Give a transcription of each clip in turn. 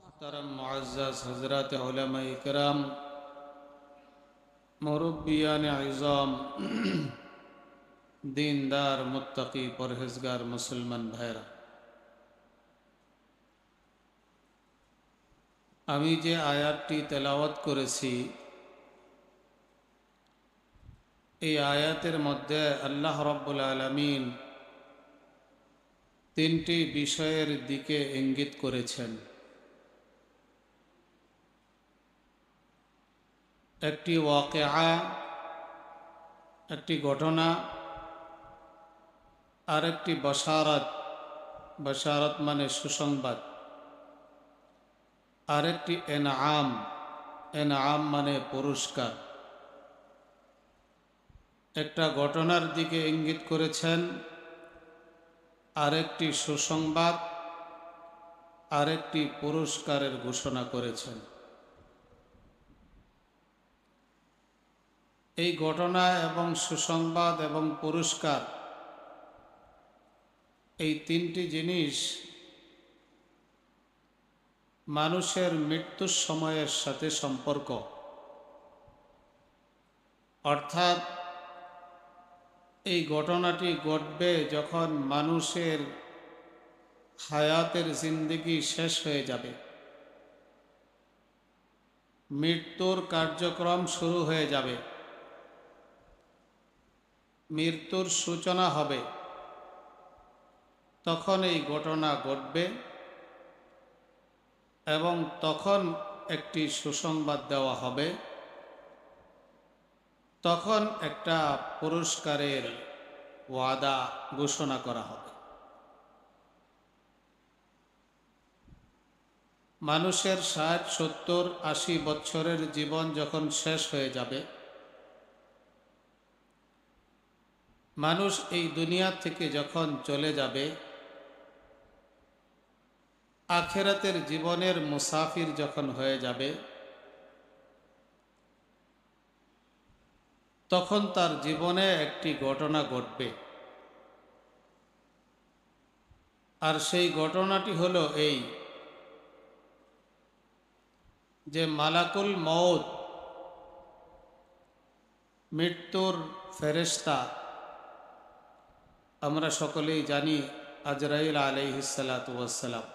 मोहतरम मुअज़्ज़ज़ हज़रात उलमा इकराम, मुरब्बियान इज़ाम, दीनदार मुत्तकी परहेज़गार मुसलमान भाईरा, आमी जे आयातटी तेलावत करेছি এই আয়াতের মধ্যে আল্লাহ রাব্বুল আলামিন তিনটি বিষয়ের দিকে ইঙ্গিত করেছেন। একটি ওয়াকিআ, একটি ঘটনা, আর একটি বাশারাত। বাশারাত মানে সুসংবাদ। আর একটি এনআম, এনআম মানে পুরস্কার। একটা ঘটনার দিকে ইঙ্গিত করেছেন, আরেকটি সুসংবাদ, আরেকটি পুরস্কারের ঘোষণা করেছেন। এই ঘটনা এবং সুসংবাদ এবং পুরস্কার, এই তিনটি জিনিস মানুষের মৃত্যুর সময়ের সাথে সম্পর্ক। অর্থাৎ এই ঘটনাটি ঘটবে যখন মানুষের হায়াতের জিন্দেগি শেষ হয়ে যাবে, মৃত্যুর কার্যক্রম শুরু হয়ে যাবে, মৃত্যুর সূচনা হবে, তখন এই ঘটনা ঘটবে এবং তখন একটি সুসংবাদ দেওয়া হবে, তখন একটা পুরস্কারের ওয়াদা ঘোষণা করা হবে। মানুষের ৬০, ৭০, ৮০ বছরের জীবন যখন শেষ হয়ে যাবে, মানুষ এই দুনিয়া থেকে যখন চলে যাবে, আখিরাতের জীবনের মুসাফির যখন হয়ে যাবে, তখন তার জীবনে একটি ঘটনা ঘটবে। আর সেই ঘটনাটি হলো এই যে মালাকুল মউত, মৃত্যুর ফেরেশতা, আমরা সকলেই জানি আজরাইল আলাইহিস সালাতু ওয়াস সালাম।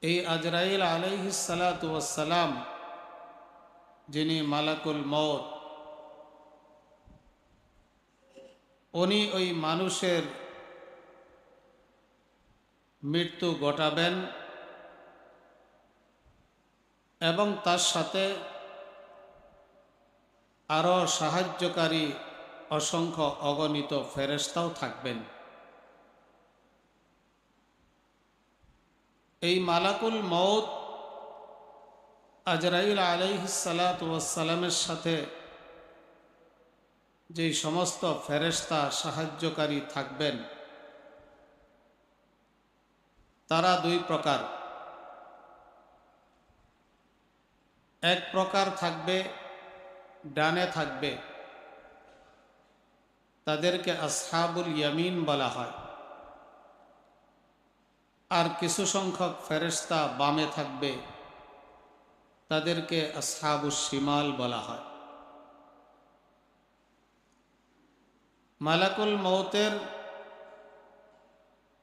এই আজরাইল আলাইহিস সালাতু ওয়াস সালাম, যিনি মালাকুল মউত, উনি ওই মানুষের মৃত্যু ঘটাবেন এবং তার সাথে আরও সাহায্যকারী অসংখ্য অগণিত ফেরেশতাও থাকবেন। এই মালাকুল মউত আজরাইল আলাইহিস সালাতু ওয়াস সালামের সাথে যেই সমস্ত ফেরেশতা সাহায্যকারী থাকবেন, তারা দুই প্রকার। এক প্রকার থাকবে ডানে থাকবে, তাদেরকে আসহাবুল ইয়ামিন বলা হয়। আর কিছু সংখ্যক ফেরেশতা বামে থাকবে, তাদেরকে আসহাবুশ শিমাল বলা হয়। মালাকুল মউতের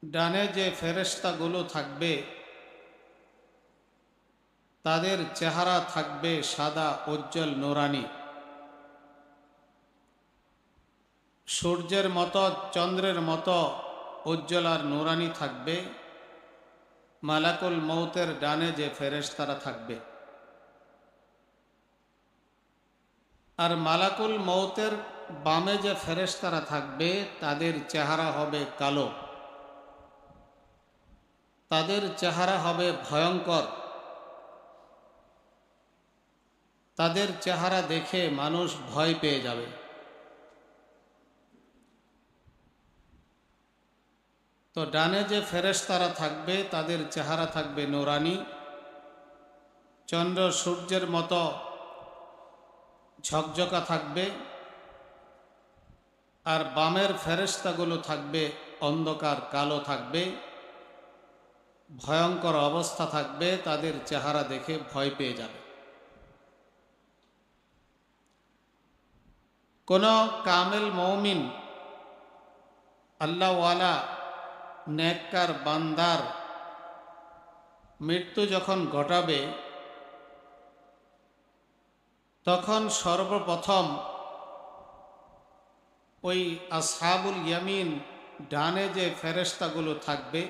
ডানে যে ফেরেশতাগুলো থাকবে, তাদের চেহারা থাকবে সাদা, উজ্জ্বল, নুরানি। সূর্যের মতো, চন্দ্রের মতো উজ্জ্বল আর নুরানি থাকবে মালাকুল মউতের ডানে যে ফেরেশতারা থাকবে। আর মালাকুল মউতের বামে যে ফেরেশতারা থাকবে, তাদের চেহারা হবে কালো, তাদের চেহারা হবে ভয়ঙ্কর, তাদের চেহারা দেখে মানুষ ভয় পেয়ে যাবে। তো ডানে যে ফেরেশতারা থাকবে, তাদের চেহারা থাকবে নুরানি, চন্দ্র সূর্যের মতো ঝকঝকা থাকবে। আর বামের ফেরেশতাগুলো থাকবে অন্ধকার, কালো থাকবে। ভয়ঙ্কর অবস্থা থাকবে, তাদের চেহারা দেখে ভয় পেয়ে যাবে। কোন কামেল মুমিন আল্লাহওয়ালা নেককার বান্দার মৃত্যু যখন ঘটাবে, তখন সর্বপ্রথম ওই আসহাবুল ইয়ামিন ডানে যে ফেরেশতাগুলো থাকবে,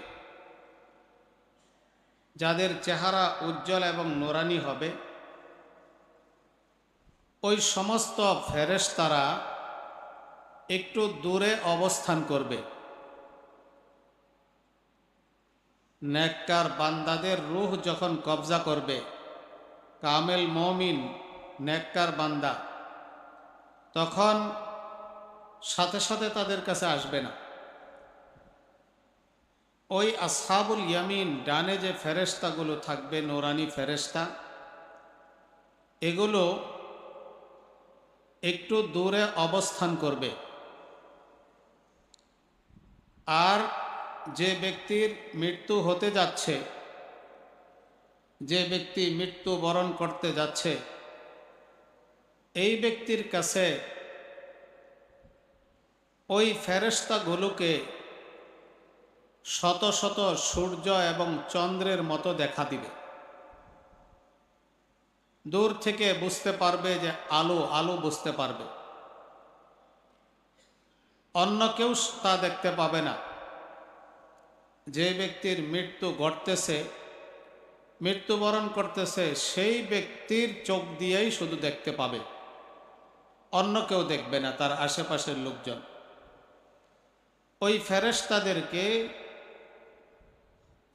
যাদের চেহারা উজ্জ্বল এবং নোরানি হবে, ওই সমস্ত ফেরেশতারা একটু দূরে অবস্থান করবে। নেককার বান্দাদের রূহ যখন কবজা করবে, কামেল মুমিন নেককার বান্দা, তখন সাথে সাথে তাদের কাছে আসবে না। ওই আসহাবুল ইয়ামিন ডানে যে ফেরেশতাগুলো থাকবে, নোরানি ফেরেশতা, এগুলো একটু দূরে অবস্থান করবে। আর যে ব্যক্তির মৃত্যু হতে যাচ্ছে, যে ব্যক্তি মৃত্যু বরণ করতে যাচ্ছে, এই ব্যক্তির কাছে ওই ফেরেশতাগুলোকে শত শত সূর্য এবং চন্দ্রের মতো দেখা দিবে। দূর থেকে বুঝতে পারবে যে আলো, আলো বুঝতে পারবে। অন্য কেউ তা দেখতে পাবে না। যে ব্যক্তির মৃত্যু ঘটতেছে, মৃত্যুবরণ করতেছে, সেই ব্যক্তির চোখ দিয়েই শুধু দেখতে পাবে, অন্য কেউ দেখবে না, তার আশেপাশের লোকজন। ওই ফেরেশতাদেরকে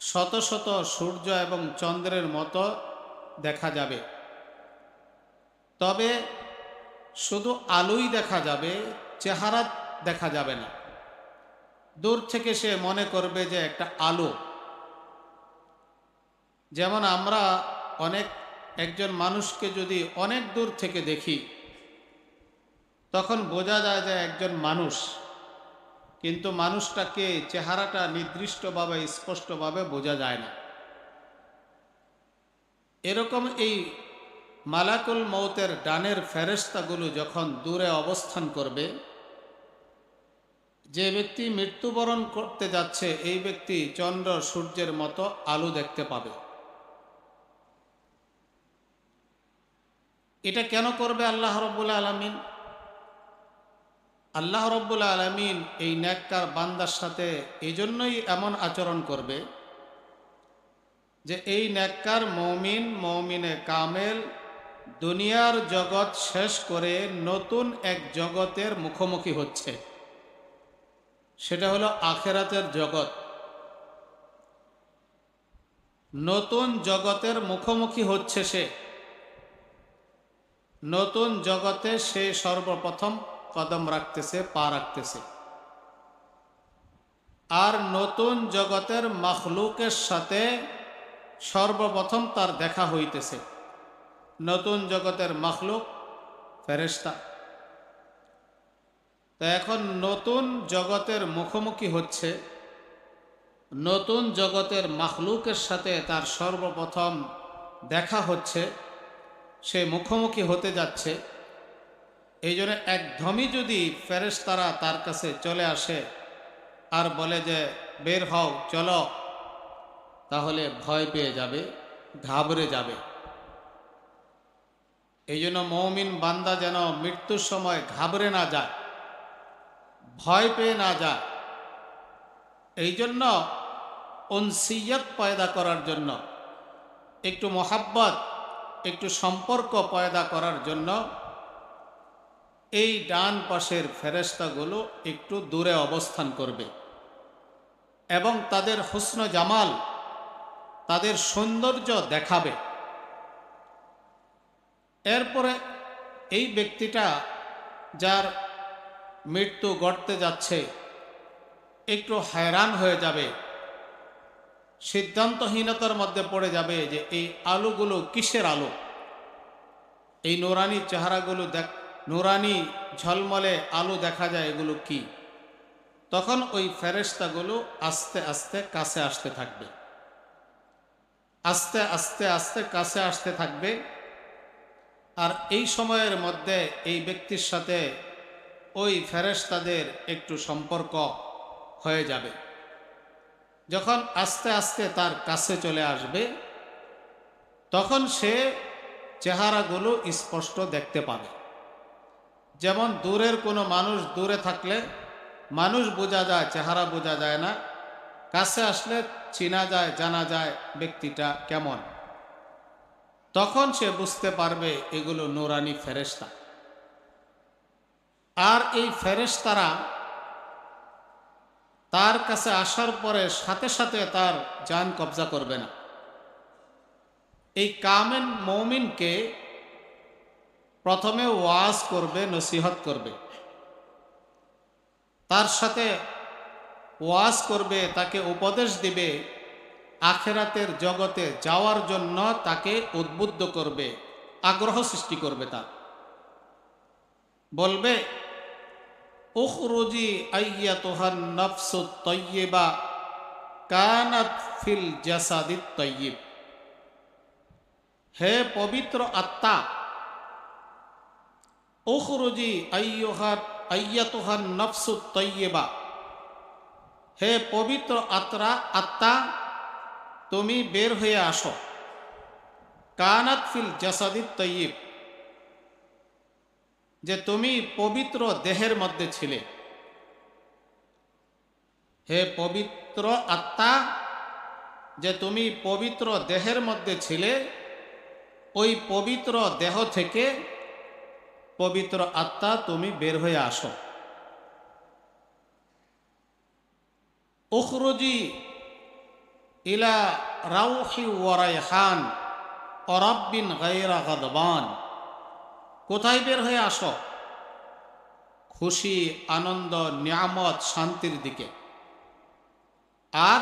শত শত সূর্য এবং চন্দ্রের মতো দেখা যাবে। তবে শুধু আলোই দেখা যাবে, চেহারা দেখা যাবে না। দূর থেকে সে মনে করবে যে একটা আলো। যেমন আমরা একজন মানুষকে যদি অনেক দূর থেকে দেখি, তখন বোঝা যায় যে একজন মানুষ, কিন্তু মানুষটাকে, চেহারাটা নির্দিষ্টভাবে স্পষ্টভাবে বোঝা যায় না। এরকম এই মালাকুল মৌতের ডানের ফেরেশতাগুলো যখন দূরে অবস্থান করবে, যে ব্যক্তি মৃত্যুবরণ করতে যাচ্ছে, এই ব্যক্তি চন্দ্র সূর্যের মতো আলো দেখতে পাবে। এটা কেন করবে আল্লাহ রাব্বুল আলামিন? আল্লাহ রাব্বুল আলামিন এই নেককার বান্দার সাথে এই জন্যই এমন আচরণ করবে যে এই নেককার মুমিন, মুমিনে কামেল দুনিয়ার জগৎ শেষ করে নতুন এক জগতের মুখোমুখি হচ্ছে। সেটা হলো আখিরাতের জগৎ। নতুন জগতের মুখোমুখি হচ্ছে সে। নতুন জগতে সে সর্বপ্রথম কদম রাখতেছে, পা রাখতেছে। আর নতুন জগতের মাখলুকের সাথে সর্বপ্রথম তার দেখা হইতেছে। নতুন জগতের মাখলুক ফেরেশতা। তো এখন নতুন জগতের মুখোমুখি হচ্ছে, নতুন জগতের মাখলুকের সাথে তার সর্বপ্রথম দেখা হচ্ছে, সে মুখোমুখি হতে যাচ্ছে। এই জন্য একদমই যদি ফেরেশতারা তার কাছে চলে আসে আর বলে যে বের হও, চলো, তাহলে ভয় পেয়ে যাবে, ঘাবড়ে যাবে। এই জন্য মুমিন বান্দা যেন মৃত্যুর সময় ঘাবড়ে না যায়, ভয় পেয়ে না যায়। এই জন্য উনসিয়ত পয়দা করার জন্য, একটু মোহাব্বত, একটু সম্পর্ক পয়দা করার জন্য এই ডান পাশের ফেরেশতাগুলো একটু দূরে অবস্থান করবে এবং তাদের হুসন জামাল, তাদের সৌন্দর্য দেখাবে। এরপরে এই ব্যক্তিটা যার মৃত্যু ঘটতে যাচ্ছে একটু hayran হয়ে যাবে, সিদ্ধান্তহীনতার মধ্যে পড়ে যাবে যে এই আলোগুলো কিসের আলো, এই নুরানি চেহারাগুলো নুরানি ঝলমলে আলো দেখা যায়, এগুলো কি? তখন ওই ফেরেশতাগুলো আস্তে আস্তে কাছে আসতে থাকবে। আস্তে আস্তে আস্তে কাছে আসতে থাকবে। আর এই সময়ের মধ্যে এই ব্যক্তির সাথে ওই ফেরেশতাদের একটু সম্পর্ক হয়ে যাবে। যখন আস্তে আস্তে তার কাছে চলে আসবে, তখন সে চেহারাগুলো স্পষ্ট দেখতে পাবে। যেমন দূরের কোনো মানুষ দূরে থাকলে মানুষ বোঝা যায়, চেহারা বোঝা যায় না, কাছে আসলে চেনা যায়, জানা যায় ব্যক্তিটা কেমন। তখন সে বুঝতে পারবে এগুলো নূরানি ফেরেশতা। আর এই ফেরেশতারা তার কাছে আসার পরে সাথে সাথে তার জান কবজা করবে না। এই কামেল মুমিনকে প্রথমে ওয়াজ করবে, নসিহত করবে, তার সাথে ওয়াজ করবে, তাকে উপদেশ দিবে, আখেরাতের জগতে যাওয়ার জন্য তাকে উদ্বুদ্ধ করবে, আগ্রহ সৃষ্টি করবে। তার বলবে, উখরুজি আইয়াতুহান নাফসুত তাইয়্যিবা কানাত ফিল জাসাদিত তাইয়্যিব। হে পবিত্র আত্মা, উখরুজি আইয়াতুহান নাফসুত তাইয়্যিবা, হে পবিত্র আত্মা, তুমি বের হয়ে আসো। কানাত ফিল জাসাদিত তাইয়্যিব, যে তুমি পবিত্র দেহের মধ্যে ছিলে। হে পবিত্র আত্মা, যে তুমি পবিত্র দেহের মধ্যে ছিলে, ওই পবিত্র দেহ থেকে পবিত্র আত্মা তুমি বের হয়ে আসো। উখরুজি ইলা রাউহি ওয়া রায়হান ওয়া রাব্বিন গায়রা গাদবান। কোথায় বের হয়ে আসো? খুশি, আনন্দ, নিয়ামত, শান্তির দিকে। আর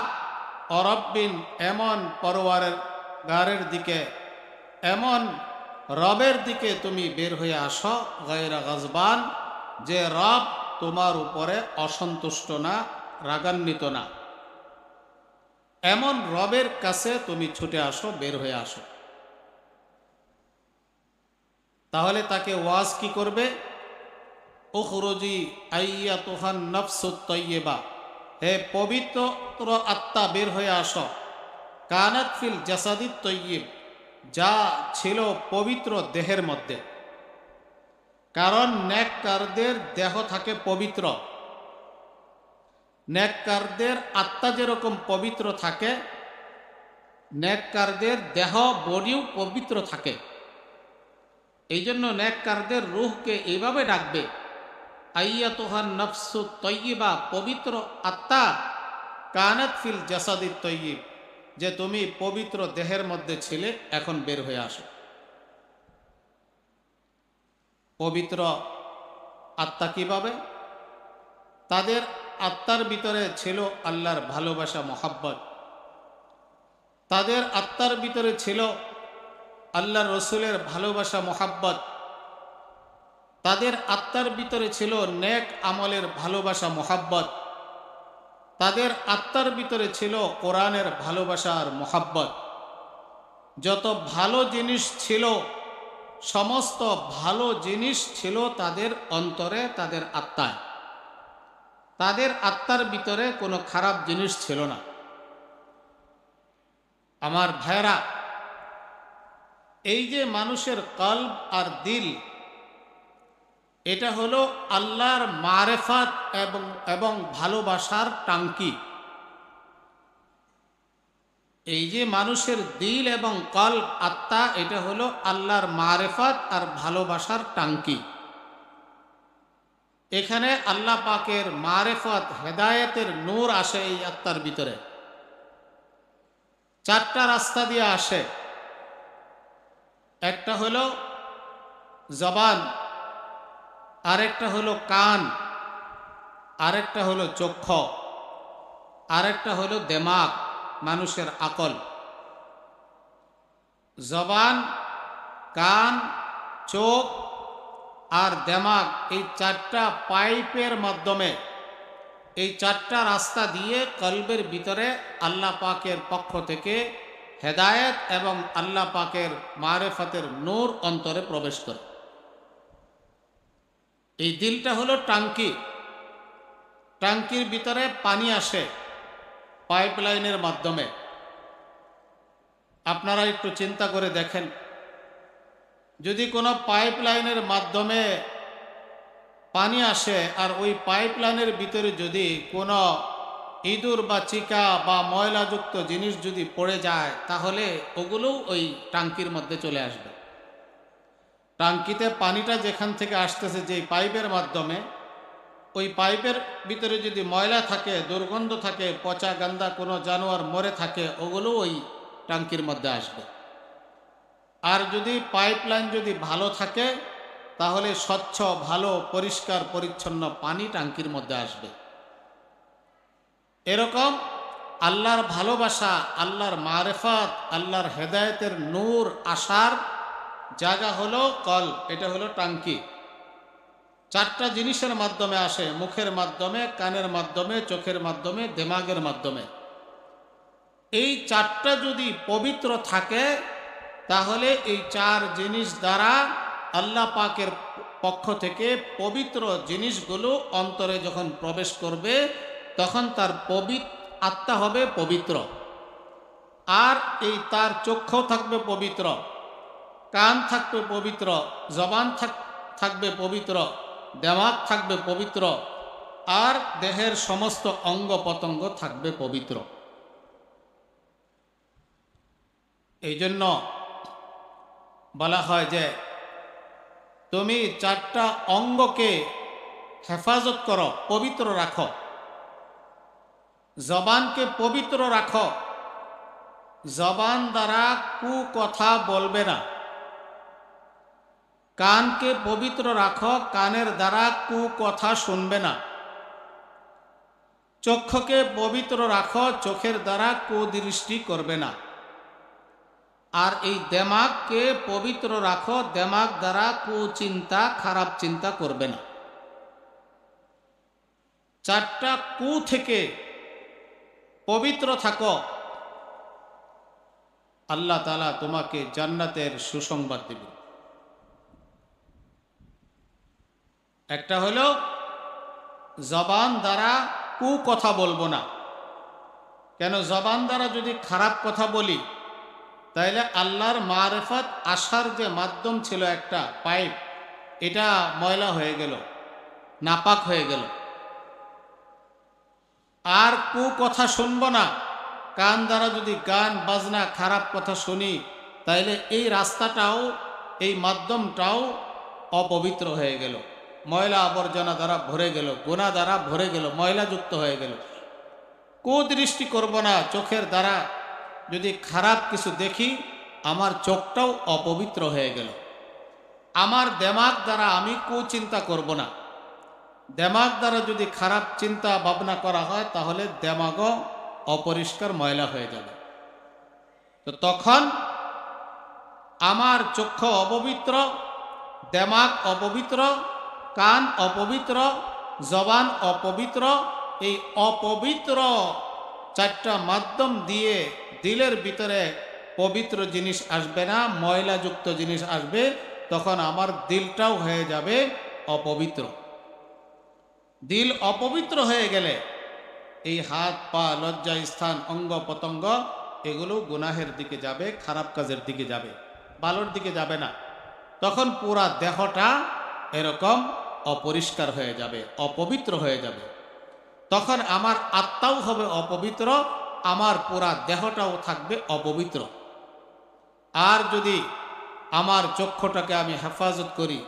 অরব্বিন, এমন পরওয়ারের গারের দিকে, এমন রবের দিকে তুমি বের হয়ে আসো, গায়রা গাজবান, যে রব তোমার উপরে অসন্তুষ্ট না, রাগান্বিত না। এমন রবের কাছে তুমি ছুটে আসো, বের হয়ে আসো। তাহলে তাকে ওয়াজ কি করবে? উখরুজি আইয়াতুহান নাফসুত তাইয়্যিবা, হে পবিত্র আত্মা বের হয়ে আসো। কানাত ফিল জাসাদিত তাইয়্যিব, যা ছিল পবিত্র দেহের মধ্যে। কারণ নেককারদের দেহ থাকে পবিত্র। নেককারদের আত্মা যেরকম পবিত্র থাকে, নেককারদের দেহ বডিও পবিত্র থাকে। এই জন্য নেককারদের রূহকে এইভাবে ডাকবে, আইয়াতুহান নাফসুত তাইয়্যিবা, পবিত্র আত্মা, কানাত ফিল জাসাদিত তাইয়্যিব, যে তুমি পবিত্র দেহের মধ্যে ছিলে, এখন বের হয়ে আসো। পবিত্র আত্মা কিভাবে? তাদের আত্মার ভিতরে ছিল আল্লাহর ভালোবাসা, মহাব্বত। তাদের আত্মার ভিতরে ছিল আল্লাহ রসুলের ভালোবাসা, মহাব্বত। তাদের আত্মার ভিতরে ছিল নেক আমলের ভালোবাসা, মহাব্বত। তাদের আত্মার ভিতরে ছিল কোরআনের ভালোবাসা আর মহাব্বত। যত ভালো জিনিস ছিল, সমস্ত ভালো জিনিস ছিল তাদের অন্তরে, তাদের আত্মায়। তাদের আত্মার ভিতরে কোনো খারাপ জিনিস ছিল না। আমার ভাইরা, এই যে মানুষের কলব আর দিল, এটা হলো আল্লাহর মারেফাত এবং ভালোবাসার টাঙ্কি। এই যে মানুষের দিল এবং কলব, আত্মা, এটা হলো আল্লাহর মারেফাত আর ভালোবাসার টাঙ্কি। এখানে আল্লাহ পাকের মারেফত, হেদায়েতের নূর আসে এই আত্মার ভিতরে। চারটা রাস্তা দিয়ে আসে। একটা হলো জবান, আরেকটা হলো কান, আরেকটা হলো চক্ষু, আরেকটা হলো দিমাগ, মানুষের আকল। জবান, কান, চোখ আর দিমাগ, এই চারটা পাইপের মাধ্যমে, এই চারটা রাস্তা দিয়ে কলবের ভিতরে আল্লাহ পাকের পক্ষ থেকে হেদায়েত এবং আল্লাহ পাকের মারেফাতের নূর অন্তরে প্রবেশ করে। এই দিলটা হলো টাঙ্কি, টাঙ্কির ভিতরে পানি আসে পাইপলাইনের মাধ্যমে। আপনারা একটু চিন্তা করে দেখেন, যদি কোনো পাইপলাইনের মাধ্যমে পানি আসে আর ওই পাইপলাইনের ভিতরে যদি কোনো ইঁদুর বা চিকা বা ময়লাযুক্ত জিনিস যদি পড়ে যায়, তাহলে ওগুলোও ওই টাঙ্কির মধ্যে চলে আসবে। টাঙ্কিতে পানিটা যেখান থেকে আসতেছে, যে পাইপের মাধ্যমে, ওই পাইপের ভিতরে যদি ময়লা থাকে, দুর্গন্ধ থাকে, পচা গান্দা কোনো জানোয়ার মরে থাকে, ওগুলো ওই টাঙ্কির মধ্যে আসবে। আর যদি পাইপলাইন যদি ভালো থাকে, তাহলে স্বচ্ছ ভালো পরিষ্কার পরিচ্ছন্ন পানি টাঙ্কির মধ্যে আসবে। এরকম আল্লাহর ভালোবাসা, আল্লাহর মারেফাত, আল্লাহর হেদায়েতের নূর আসার জায়গা হলো কল, এটা হলো টাঙ্কি। চারটা জিনিসের মাধ্যমে আসে: মুখের মাধ্যমে, কানের মাধ্যমে, চোখের মাধ্যমে, দিমাগের মাধ্যমে। এই চারটা যদি পবিত্র থাকে, তাহলে এই চার জিনিস দ্বারা আল্লাহ পাকের পক্ষ থেকে পবিত্র জিনিসগুলো অন্তরে যখন প্রবেশ করবে, তখন তার আত্মা হবে পবিত্র। আর এই তার চক্ষু থাকবে পবিত্র, কান থাকবে পবিত্র, জবান থাকবে পবিত্র, দিমাগ থাকবে পবিত্র, আর দেহের সমস্ত অঙ্গ প্রত্যঙ্গ থাকবে পবিত্র। এই জন্য বলা হয় যে তুমি চারটা অঙ্গকে হেফাজত করো, পবিত্র রাখো। জবানকে পবিত্র রাখো, জবান দ্বারা কুকথা বলবে না। কানকে পবিত্র রাখো, কানের দ্বারা কুকথা শুনবে না। চক্ষুকে পবিত্র রাখো, চোখের দ্বারা কুদৃষ্টি করবে না। আর এই দিমাগকে পবিত্র রাখো, দিমাগ দ্বারা কুচিন্তা, খারাপ চিন্তা করবে না। চারটা কু থেকে পবিত্র থাকো, আল্লাহ তাআলা তোমাকে জান্নাতের সুসংবাদ দেবে। একটা হলো জবান দ্বারা কুকথা বলবো না। কেন? জবান দ্বারা যদি খারাপ কথা বলি, তাইলে আল্লাহর মারেফাত আসার যে মাধ্যম ছিল একটা পাইপ, এটা ময়লা হয়ে গেল, নাপাক হয়ে গেল। আর কুকথা শুনবো না। কান দ্বারা যদি গান বাজনা খারাপ কথা শুনি, তাইলে এই রাস্তাটাও, এই মাধ্যমটাও অপবিত্র হয়ে গেল, ময়লা আবর্জনা দ্বারা ভরে গেল, গুনাহ দ্বারা ভরে গেল, ময়লাযুক্ত হয়ে গেল। কুদৃষ্টি করব না। চোখের দ্বারা যদি খারাপ কিছু দেখি, আমার চোখটাও অপবিত্র হয়ে গেল। আমার দিমাগ দ্বারা আমি কুচিন্তা করব না। দিমাগ দ্বারা যদি খারাপ চিন্তা ভাবনা করা হয়, তাহলে দিমাগও অপরিষ্কার, ময়লা হয়ে যাবে। তো তখন আমার চক্ষু অপবিত্র, দিমাগ অপবিত্র, কান অপবিত্র, জবান অপবিত্র। এই অপবিত্র চারটা মাধ্যম দিয়ে দিলের ভিতরে পবিত্র জিনিস আসবে না, ময়লাযুক্ত জিনিস আসবে। তখন আমার দিলটাও হয়ে যাবে অপবিত্র। দিল অপবিত্র হয়ে গেলে এই হাত পা, লজ্জা স্থান, অঙ্গ প্রত্যঙ্গ, এগুলো গুনাহের দিকে যাবে, খারাপ কাজের দিকে যাবে, ভালোর দিকে যাবে না। তখন পুরা দেহটা এরকম অপরিষ্কার হয়ে যাবে, অপবিত্র হয়ে যাবে। তখন আমার আত্মাও হবে অপবিত্র, আমার পুরা দেহটাও থাকবে অপবিত্র। আর যদি আমার চক্ষুটাকে আমি হেফাজত করি,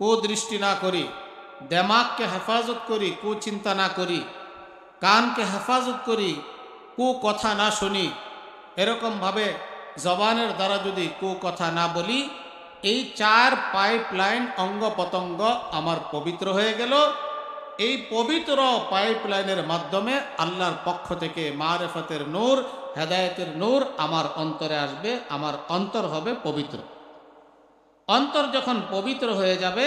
কুদৃষ্টি না করি, দিমাগকে হেফাজত করি, কুচিন্তা না করি, কানকে হেফাজত করি, কুকথা না শুনি, এরকমভাবে জবানের দ্বারা যদি কুকথা না বলি, এই চার পাইপলাইন অঙ্গ প্রত্যঙ্গ আমার পবিত্র হয়ে গেল। এই পবিত্র পাইপলাইনের মাধ্যমে আল্লাহর পক্ষ থেকে মারেফতের নূর, হেদায়েতের নূর আমার অন্তরে আসবে, আমার অন্তর হবে পবিত্র। অন্তর যখন পবিত্র হয়ে যাবে,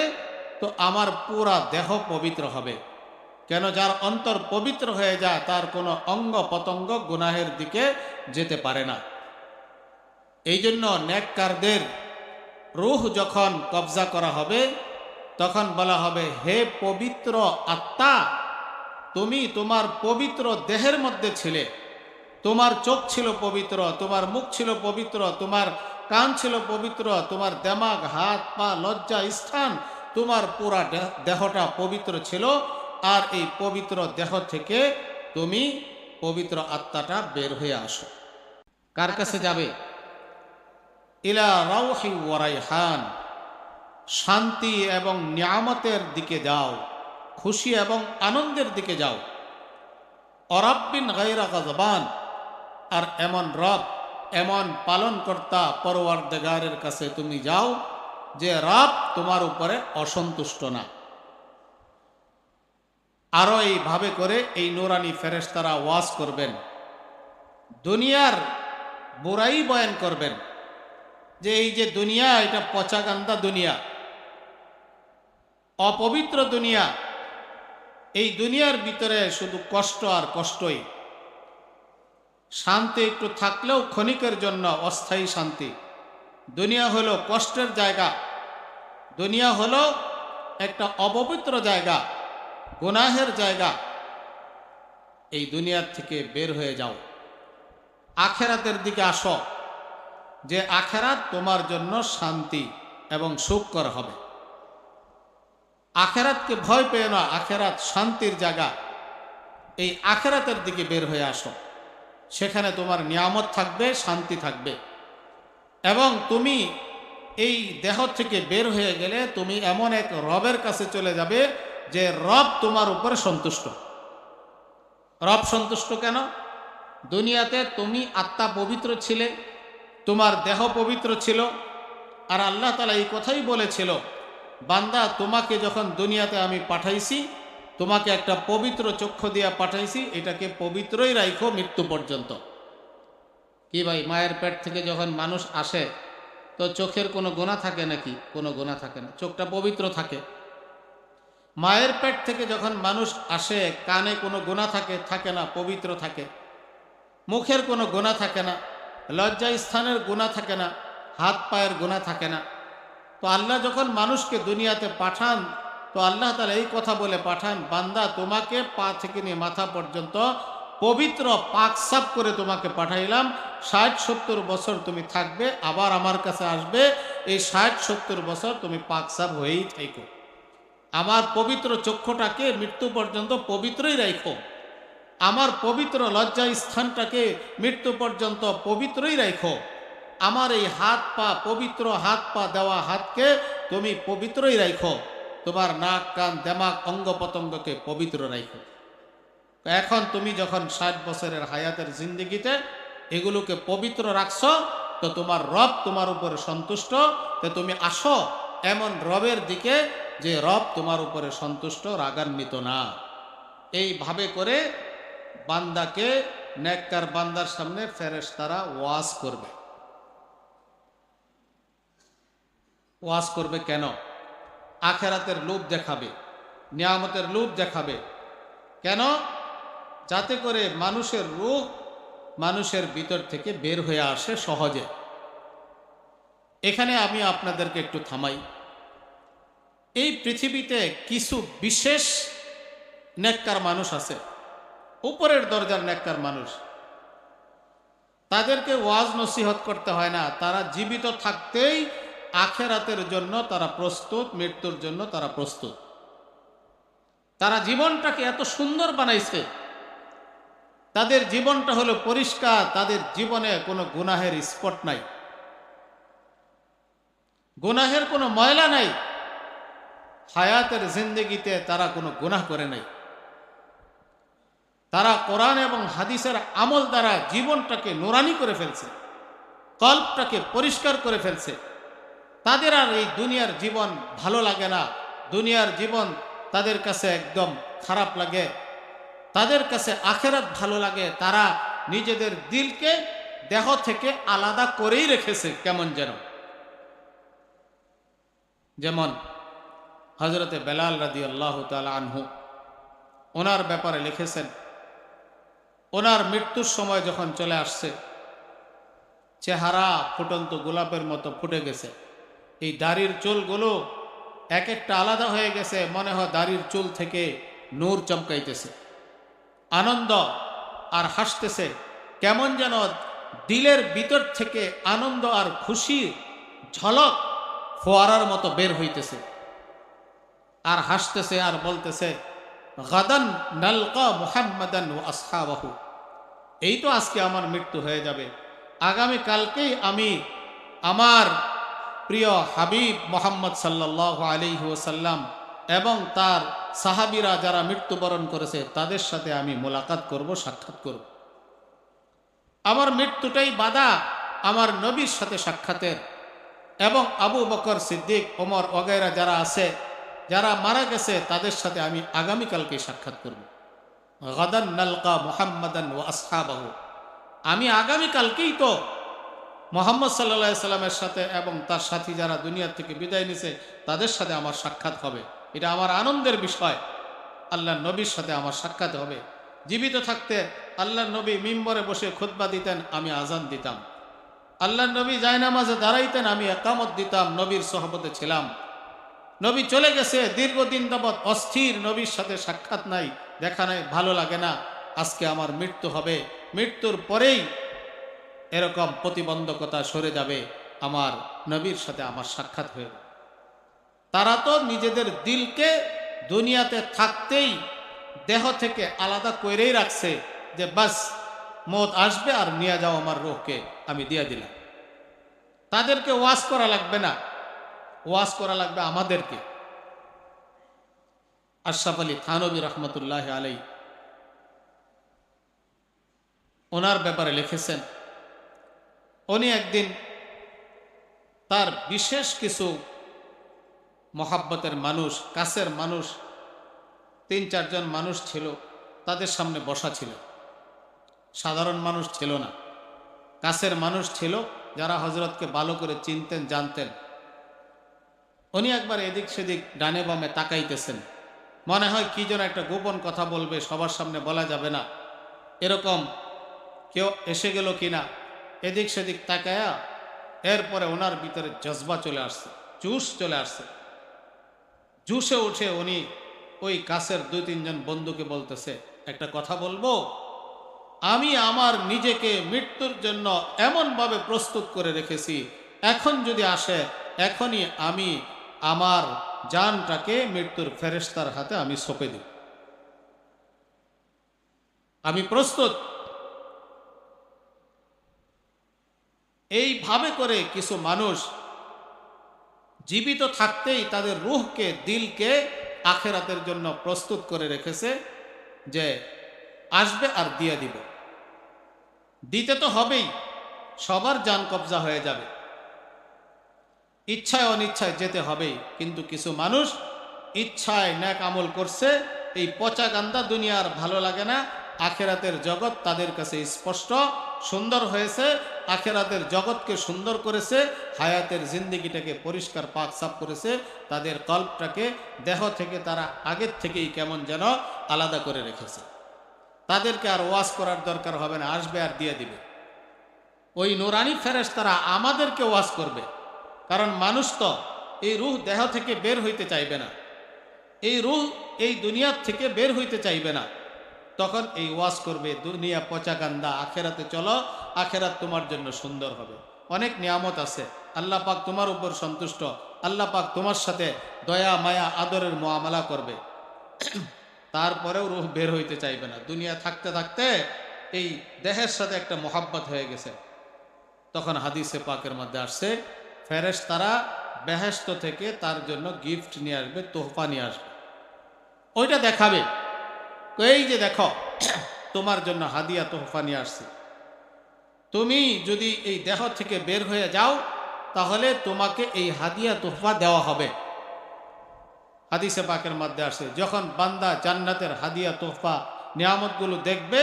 তো আমার পুরা দেহ পবিত্র হবে। কেন? যার অন্তর পবিত্র হয়ে যায়, তার কোনো অঙ্গ প্রত্যঙ্গ গুনাহের দিকে যেতে পারে না। এই জন্য নেককারদের রূহ যখন কবজা করা হবে তখন বলা হবে, হে পবিত্র আত্মা, তুমি তোমার পবিত্র দেহের মধ্যে ছিলে, তোমার চোখ ছিল পবিত্র, তোমার মুখ ছিল পবিত্র, তোমার কান ছিল পবিত্র, তোমার দেমাগ, হাত পা, লজ্জা স্থান, তোমার পুরা দেহটা পবিত্র ছিল। আর এই পবিত্র দেহ থেকে তুমি পবিত্র আত্মাটা বের হয়ে আসো। কার কাছে যাবে? ইলা রাউহি ওয়া রাইহান, শান্তি এবং নিয়ামতের দিকে যাও, খুশি এবং আনন্দের দিকে যাও। অরাব্বিন গায়রা গাযবান, আর এমন রব, এমন পালনকর্তা পরওয়ারদিগারের কাছে তুমি যাও যে রব তোমার উপরে অসন্তুষ্ট না। আরো এইভাবে করে এই নুরানি ফেরেশতারা ওয়াজ করবেন, দুনিয়ার বুরাই বয়ান করবেন, যে এই যে দুনিয়া, এটা পচাগান্দা দুনিয়া, অপবিত্র দুনিয়া, এই দুনিয়ার ভিতরে শুধু কষ্ট আর কষ্টই। শান্তি একটু থাকলেও ক্ষণিকের জন্য অস্থায়ী শান্তি। দুনিয়া হলো কষ্টের জায়গা, দুনিয়া হলো একটা অপবিত্র জায়গা, গুনাহের জায়গা। এই দুনিয়ার থেকে বের হয়ে যাও, আখেরাতের দিকে আসো, যে আখেরাত তোমার জন্য শান্তি এবং সুখকর হবে। আখেরাতকে ভয় পেও না, আখেরাত শান্তির জায়গা। এই আখেরাতের দিকে বের হয়ে আসো, সেখানে তোমার নিয়ামত থাকবে, শান্তি থাকবে। এবং তুমি এই দেহ থেকে বের হয়ে গেলে তুমি এমন এক রবের কাছে চলে যাবে যে রব তোমার উপরে সন্তুষ্ট। রব সন্তুষ্ট কেন? দুনিয়াতে তুমি আত্মা পবিত্র ছিলে, তোমার দেহ পবিত্র ছিল, আর আল্লাহ তাআলা এই কথাই বলেছিল, বান্দা তোমাকে যখন দুনিয়াতে আমি পাঠাইছি, তোমাকে একটা পবিত্র চক্ষু দিয়া পাঠাইছি, এটাকে পবিত্রই রাখো মৃত্যু পর্যন্ত। কি ভাই, মায়ের পেট থেকে যখন মানুষ আসে তো চোখের কোনো গুনাহ থাকে নাকি? কোনো গুনাহ থাকে না, চোখটা পবিত্র থাকে। মায়ের পেট থেকে যখন মানুষ আসে, কানে কোনো গুনাহ থাকে না, পবিত্র থাকে। মুখের কোনো গুনাহ থাকে না, লজ্জা স্থানের গুনাহ থাকে না, হাত পায়ের গুনাহ থাকে না। তো আল্লাহ যখন মানুষকে দুনিয়াতে পাঠান, তো আল্লাহ তাআলা এই কথা বলে পাঠান, বান্দা তোমাকে পা থেকে নিয়ে মাথা পর্যন্ত পবিত্র পাক সাফ করে তোমাকে পাঠাইলাম। 60-70 বছর তুমি থাকবে, আবার আমার কাছে আসবে। এই 60-70 বছর তুমি পাক সাফ হয়েই থাকো। আমার পবিত্র চক্ষুটাকে মৃত্যু পর্যন্ত পবিত্রই রাখো, আমার পবিত্র লজ্জা স্থানটাকে মৃত্যু পর্যন্ত পবিত্রই রাখো, আমার এই হাত পা, পবিত্র হাত পা দেওয়া হাতকে তুমি পবিত্রই রাখো, তোমার নাক কান দেমাগ অঙ্গ প্রত্যঙ্গকে পবিত্র রাখো। এখন তুমি যখন 60 বছরের হায়াতের জিন্দেগিতে এগুলোকে পবিত্র রাখছো, তো তোমার রব তোমার উপরে সন্তুষ্ট। তো তুমি আসো এমন রবের দিকে যে রব তোমার উপরে সন্তুষ্ট, রাগান্বিত না। এইভাবে করে বান্দাকে, নেককার বান্দার সামনে ফেরেশতারা ওয়াজ করবে। ওয়াজ করবে কেন? আখেরাতের লোভ দেখাবে, নিয়ামতের লোভ দেখাবে। কেন? যাতে করে মানুষের রূহ মানুষের ভিতর থেকে বের হয়ে আসে সহজে। এখানে আমি আপনাদেরকে একটু থামাই। এই পৃথিবীতে কিছু বিশেষ নেককার মানুষ আছে, উপরের দরজার নেককার মানুষ। তাদেরকে ওয়াজ নসিহত করতে হয় না, তারা জীবিত থাকতেই আখেরাতের জন্য তারা প্রস্তুত, মৃত্যুর জন্য তারা প্রস্তুত। তারা জীবনটাকে এত সুন্দর বানাইছে, তাদের জীবনটা হলো পরিষ্কার, তাদের জীবনে কোনো গুনাহের স্পট নাই, গুনাহের কোনো ময়লা নাই। হায়াতের জিন্দেগিতে তারা কোনো গুনাহ করে নাই। তারা কোরআন এবং হাদিসের আমল দ্বারা জীবনটাকে নুরানি করে ফেলছে, কল্পটাকে পরিষ্কার করে ফেলছে। তাদের আর এই দুনিয়ার জীবন ভালো লাগে না, দুনিয়ার জীবন তাদের কাছে একদম খারাপ লাগে। তাদের কাছে আখেরাত ভালো লাগে। তারা নিজেদের দিলকে দেহ থেকে আলাদা করেই রেখেছে কেমন যেন। যেমন হযরতে বেলাল রাদিয়াল্লাহু তাআলা আনহু, ওনার ব্যাপারে লিখেছেন, ওনার মৃত্যুর সময় যখন চলে আসছে, চেহারা ফুটন্ত গোলাপের মতো ফুটে গেছে। এই দাড়ির চুলগুলো এক একটা আলাদা হয়ে গেছে, মনে হয় দাড়ির চুল থেকে নূর চমকাইতেছে। আনন্দ আর হাসতেছে, কেমন যেন দিলের ভিতর থেকে আনন্দ আর খুশির ঝলক ফোয়ারার মতো বের হইতেছে। আর হাসতেছে আর বলতেছে, গাদান নালকা মুহাম্মাদান ওয়া আসহাবাহু, এই তো আজকে আমার মৃত্যু হয়ে যাবে, আগামী কালকেই আমি আমার প্রিয় হাবিব মোহাম্মদ সাল্লাল্লাহু আলাইহি ওয়াসাল্লাম এবং তার সাহাবীরা যারা মৃত্যুবরণ করেছে তাদের সাথে আমি মোলাকাত করব, সাক্ষাৎ করব। আমার মৃত্যুটাই বাধা আমার নবীর সাথে সাক্ষাতের। এবং আবু বকর সিদ্দিক, ওমর ওগেরা যারা আছে, যারা মারা গেছে, তাদের সাথে আমি আগামীকালকে সাক্ষাৎ করব। গাদান নালকা মুহাম্মাদান ওয়া আসহাবাহু, আমি আগামীকালকেই তো মোহাম্মদ সাল্লাল্লাহু আলাইহি সাল্লামের সাথে এবং তার সাথী যারা দুনিয়া থেকে বিদায় নিছে তাদের সাথে আমার সাক্ষাৎ হবে। এটা আমার আনন্দের বিষয়। আল্লাহর নবীর সাথে আমার সাক্ষাৎ হবে। জীবিত থাকতে আল্লাহর নবী মিম্বরে বসে খুতবা দিতেন, আমি আজান দিতাম। আল্লাহর নবী জায়নামাজে দাঁড়াইতেন, আমি একামত দিতাম, নবীর সোহবতে ছিলাম। নবী চলে গেছে দীর্ঘদিন যাবৎ অস্থির, নবীর সাথে সাক্ষাৎ নাই, দেখা নাই, ভালো লাগে না। আজকে আমার মৃত্যু হবে, মৃত্যুর পরেই এরকম প্রতিবন্ধকতা সরে যাবে, আমার নবীর সাথে আমার সাক্ষাৎ হয়ে যাবে। তারা তো নিজেদের দিলকে দুনিয়াতে থাকতেই দেহ থেকে আলাদা করেই রাখছে, যে বাস মত আসবে আর নিয়ে যাও আমার রূহকে, আমি দিয়ে দিলাম। তাদেরকে ওয়াজ করা লাগবে না, ওয়াজ করা লাগবে আমাদেরকে। আশরাফ আলী থানভী রহমতুল্লাহ আলাই ওনার ব্যাপারে লিখেছেন, উনি একদিন তার বিশেষ কিছু মহাব্বতের মানুষ, কাছের মানুষ, ৩-৪ জন মানুষ ছিল, তাদের সামনে বসা ছিল। সাধারণ মানুষ ছিল না, কাছের মানুষ ছিল, যারা হযরতকে ভালো করে চিনতেন, জানতেন। উনি একবার এদিক সেদিক ডানে বামে তাকাইতেছেন, মনে হয় কি যেন একটা গোপন কথা বলবে, সবার সামনে বলা যাবে না, এরকম কেউ এসে গেল কিনা এদিক সেদিক তাকায়া। এরপরে ওনার ভিতরে জজবা চলে আসছে, জুস চলে আসছে। জুসে উঠে উনি ওই কাছের 2-3 জন বন্ধুকে বলতেছে, একটা কথা বলবো, আমি আমার নিজেকে মৃত্যুর জন্য এমনভাবে প্রস্তুত করে রেখেছি, এখন যদি আসে এখনই আমি আমার জানটাকে মৃত্যুর ফেরেশতার হাতে আমি সঁপে দিই, আমি প্রস্তুত। এইভাবে করে কিছু মানুষ জীবিত থাকতেই তাদের রূহকে, দিলকে আখেরাতের জন্য প্রস্তুত করে রেখেছে, যে আসবে আর দিয়ে দিব। দিতে তো হবেই, সবার জান কবজা হয়ে যাবে, ইচ্ছায় অনিচ্ছায় যেতে হবেই। কিন্তু কিছু মানুষ ইচ্ছায় নেক আমল করছে, এই পচা গান্দা দুনিয়ার ভালো লাগে না, আখেরাতের জগৎ তাদের কাছে স্পষ্ট সুন্দর হয়েছে, আখেরাতের জগৎকে সুন্দর করেছে, হায়াতের জিন্দেগিটাকে পরিষ্কার পাক সাফ করেছে, তাদের কল্পটাকে দেহ থেকে তারা আগের থেকেই কেমন যেন আলাদা করে রেখেছে। তাদেরকে আর ওয়াজ করার দরকার হবে না, আসবে আর দিয়ে দিবে। ওই নুরানি ফেরেশতারা আমাদেরকে ওয়াজ করবে, কারণ মানুষ তো এই রূহ দেহ থেকে বের হইতে চাইবে না, এই রূহ এই দুনিয়ার থেকে বের হইতে চাইবে না। তখন এই ওয়াজ করবে, দুনিয়া পচা গান্দা, আখেরাতে চলো, আখেরাত তোমার জন্য সুন্দর হবে, অনেক নিয়ামত আছে, আল্লাহ পাক তোমার উপর সন্তুষ্ট, আল্লাহ পাক তোমার সাথে দয়া মায়া আদরের মুআমালা করবে। তারপরেও রূহ বের হইতে চাইবে না, দুনিয়া থাকতে থাকতে এই দেহের সাথে একটা মোহাব্বত হয়ে গেছে। তখন হাদিসে পাকের মধ্যে আসছে, ফেরেশতারা বেহেশত থেকে তার জন্য গিফট নিয়ে আসবে, তোহফা নিয়ে আসবে, ওইটা দেখাবে, এই যে দেখো তোমার জন্য হাদিয়া তোহফা নিয়ে আসছে, তুমি যদি এই দেহ থেকে বের হয়ে যাও তাহলে তোমাকে এই হাদিয়া তোহফা দেওয়া হবে। হাদিসে পাকের মধ্যে আসে, যখন বান্দা জান্নাতের হাদিয়া তোহফা নিয়ামতগুলো দেখবে,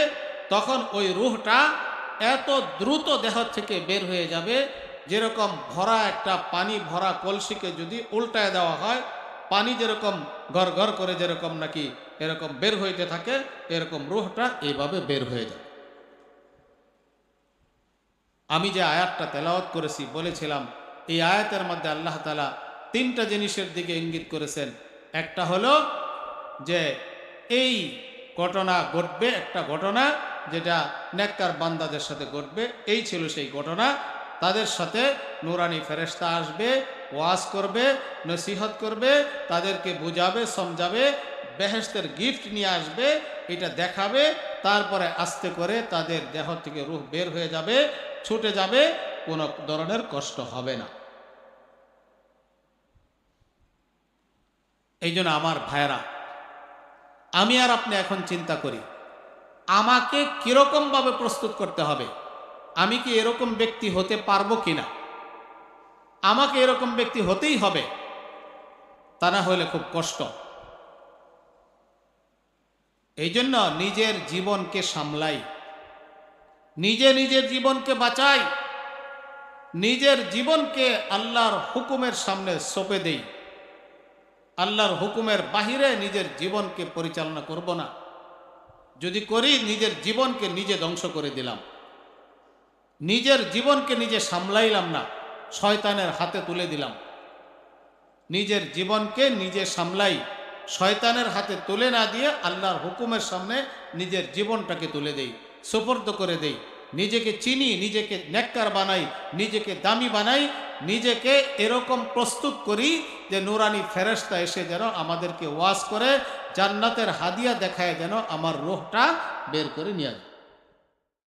তখন ওই রূহটা এত দ্রুত দেহ থেকে বের হয়ে যাবে, যেরকম ভরা একটা পানি ভরা কলসিকে যদি উল্টায় দেওয়া হয়, পানি যেরকম ঘর ঘর করে যেরকম নাকি এরকম বের হইতে থাকে, এরকম রূহটা এইভাবে বের হয়ে যায়। আমি যে আয়াতটা তেলাওয়াত করেছি বলেছিলাম এই আয়াতের মধ্যে আল্লাহ তাআলা তিনটা জিনিসের দিকে ইঙ্গিত করেছেন। একটা হলো যে এই ঘটনা ঘটবে, একটা ঘটনা যেটা নেককার বান্দাদের সাথে ঘটবে, এই ছিল সেই ঘটনা। তাদের সাথে নুরানি ফেরেশতা আসবে, ওয়াজ করবে, নসিহত করবে, তাদেরকে বুঝাবে, সমঝাবে, বেহেশতের গিফট নিয়ে আসবে, এটা দেখাবে। তারপরে আস্তে করে তাদের দেহ থেকে রূহ বের হয়ে যাবে, ছুটে যাবে, কোনো ধরনের কষ্ট হবে না। এই জন্য আমার ভাইয়েরা, আমি আর আপনি এখন চিন্তা করি আমাকে কিরকমভাবে প্রস্তুত করতে হবে। আমি কি এরকম ব্যক্তি হতে পারবো কিনা? আমাকে এরকম ব্যক্তি হতেই হবে, তা না হলে খুব কষ্ট। এই জন্য নিজের জীবনকে সামলাই, নিজের জীবনকে বাঁচাই, নিজের জীবনকে আল্লাহর হুকুমের সামনে সঁপে দেই। আল্লাহর হুকুমের বাহিরে নিজের জীবনকে পরিচালনা করব না। যদি করি নিজের জীবনকে নিজে ধ্বংস করে দিলাম, নিজের জীবনকে নিজে সামলাইলাম না, শয়তানের হাতে তুলে দিলাম। নিজের জীবনকে নিজে সামলাই, শয়তানের হাতে তুলে না দিয়ে আল্লাহর হুকুমের সামনে নিজের জীবনটাকে তুলে দেই, সুপর্দ করে দেই। নিজেকে চিনি, নিজেকে নেককার বানাই, নিজেকে দামি বানাই, নিজেকে এরকম প্রস্তুত করি যে নুরানি ফেরেশতা এসে যেন আমাদেরকে ওয়াজ করে, জান্নাতের হাদিয়া দেখায় যেন আমার রূহটা বের করে নিয়ে যায়।